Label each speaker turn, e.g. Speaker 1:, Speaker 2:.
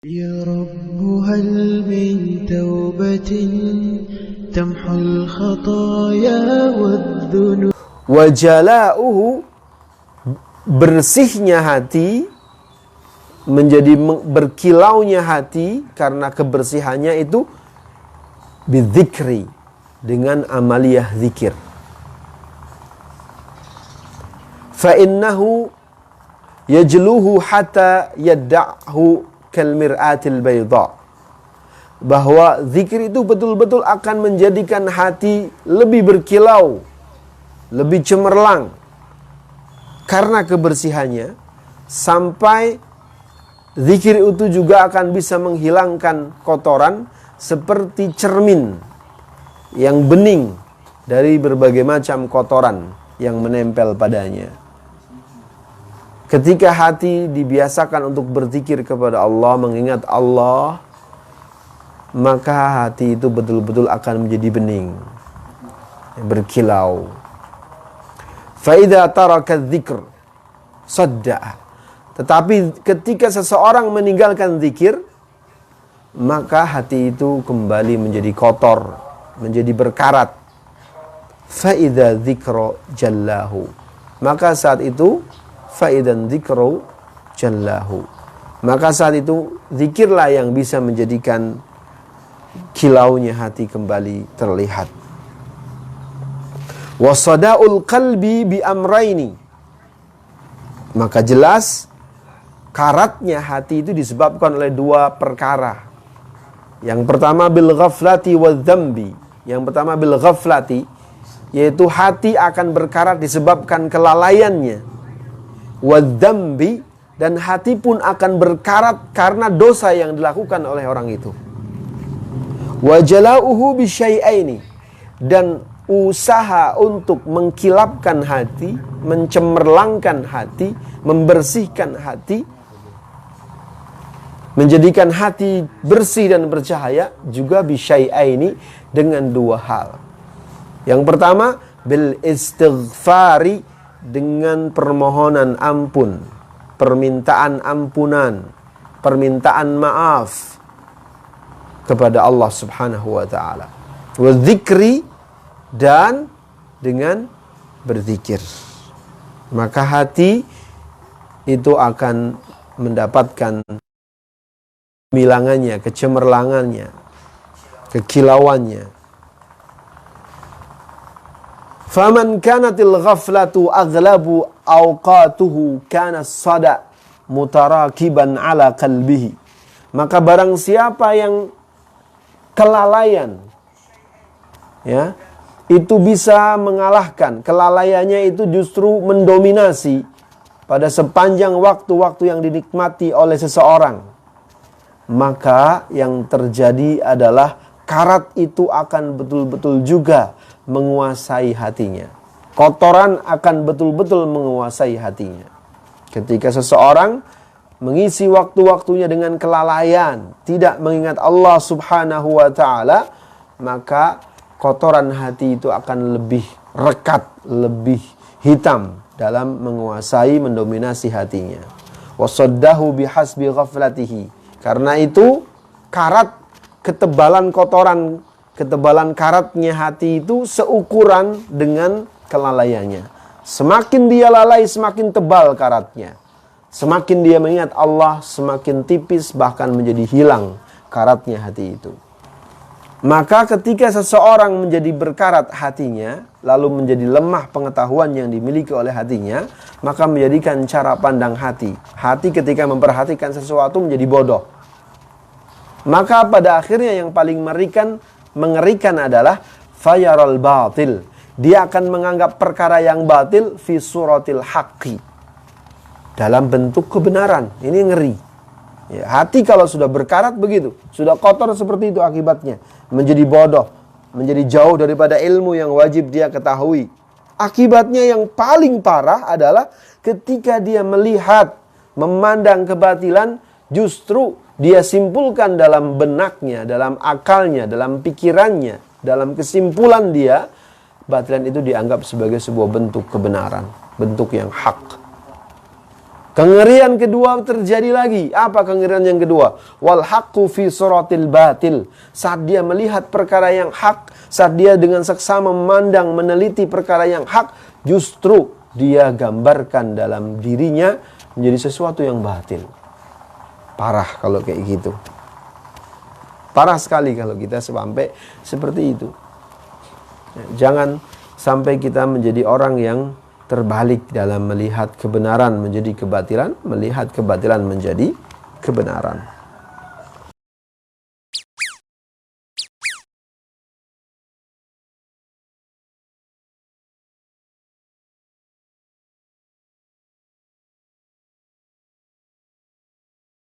Speaker 1: Ya Rabbu hal min taubatin tamhul khataya wadh-dhunub.
Speaker 2: Wa jala'uhu, bersihnya hati, menjadi berkilaunya hati karena kebersihannya itu bidzikri, dengan amaliyah zikir. Fa innahu yajluhu hatta yadda'hu kal mir'atil bayda. Bahwa zikir itu betul-betul akan menjadikan hati lebih berkilau, lebih cemerlang karena kebersihannya, sampai zikir itu juga akan bisa menghilangkan kotoran seperti cermin yang bening dari berbagai macam kotoran yang menempel padanya. Ketika hati dibiasakan untuk berzikir kepada Allah, mengingat Allah, maka hati itu betul-betul akan menjadi bening, berkilau. Fa'idha taraka dzikr sadda'a. Tetapi ketika seseorang meninggalkan zikir, maka hati itu kembali menjadi kotor, menjadi berkarat. Fa'idha dzikra jallahu. Maka saat itu fa'idan dzikru jallahu. Maka saat itu zikirlah yang bisa menjadikan kilaunya hati kembali terlihat. Wasada'ul qalbi bi amraini. Maka jelas karatnya hati itu disebabkan oleh dua perkara. Yang pertama bil ghaflati wal dzambi. Yang pertama bil ghaflati, yaitu hati akan berkarat disebabkan kelalaiannya. Wadzambi, dan hati pun akan berkarat karena dosa yang dilakukan oleh orang itu. Wajalauhu bisyai'aini, dan usaha untuk mengkilapkan hati, mencemerlangkan hati, membersihkan hati, menjadikan hati bersih dan bercahaya juga bisyai'aini, dengan dua hal. Yang pertama bil istighfari, dengan permohonan ampun, permintaan ampunan, permintaan maaf kepada Allah Subhanahu wa taala. Wa dzikri, dan dengan berzikir. Maka hati itu akan mendapatkan kemilangannya, kecemerlangannya, kekilauannya. Faman kanatil ghaflatu aghlabu awqatuhu kana sada mutarakiban ala qalbihi. Maka barang siapa yang kelalaian, ya, itu bisa mengalahkan, kelalaiannya itu justru mendominasi pada sepanjang waktu-waktu yang dinikmati oleh seseorang, maka yang terjadi adalah karat itu akan betul-betul juga menguasai hatinya. Kotoran akan betul-betul menguasai hatinya. Ketika seseorang mengisi waktu-waktunya dengan kelalaian, tidak mengingat Allah Subhanahu wa taala, maka kotoran hati itu akan lebih rekat, lebih hitam dalam menguasai, mendominasi hatinya. Wasaddahu bihasbi ghaflatihi. Karena itu karat, ketebalan kotoran, ketebalan karatnya hati itu seukuran dengan kelalaiannya. Semakin dia lalai, semakin tebal karatnya. Semakin dia mengingat Allah, semakin tipis, bahkan menjadi hilang karatnya hati itu. Maka ketika seseorang menjadi berkarat hatinya, lalu menjadi lemah pengetahuan yang dimiliki oleh hatinya, maka menjadikan cara pandang hati. Hati ketika memperhatikan sesuatu menjadi bodoh. Maka pada akhirnya yang paling mengerikan adalah fayaral batil. Dia akan menganggap perkara yang batil fi suratil haqqi, dalam bentuk kebenaran. Ini ngeri. Ya, hati kalau sudah berkarat begitu, sudah kotor seperti itu akibatnya. Menjadi bodoh, menjadi jauh daripada ilmu yang wajib dia ketahui. Akibatnya yang paling parah adalah ketika dia melihat, memandang kebatilan, justru dia simpulkan dalam benaknya, dalam akalnya, dalam pikirannya, dalam kesimpulan dia, batilan itu dianggap sebagai sebuah bentuk kebenaran, bentuk yang hak. Kengerian kedua terjadi lagi. Apa kengerian yang kedua? Wal haqqu fi suratil batil. Saat dia melihat perkara yang hak, saat dia dengan seksama memandang, meneliti perkara yang hak, justru dia gambarkan dalam dirinya menjadi sesuatu yang batil. Parah kalau kayak gitu. Parah sekali kalau kita sampai seperti itu. Jangan sampai kita menjadi orang yang terbalik dalam melihat kebenaran menjadi kebatilan, melihat kebatilan menjadi kebenaran.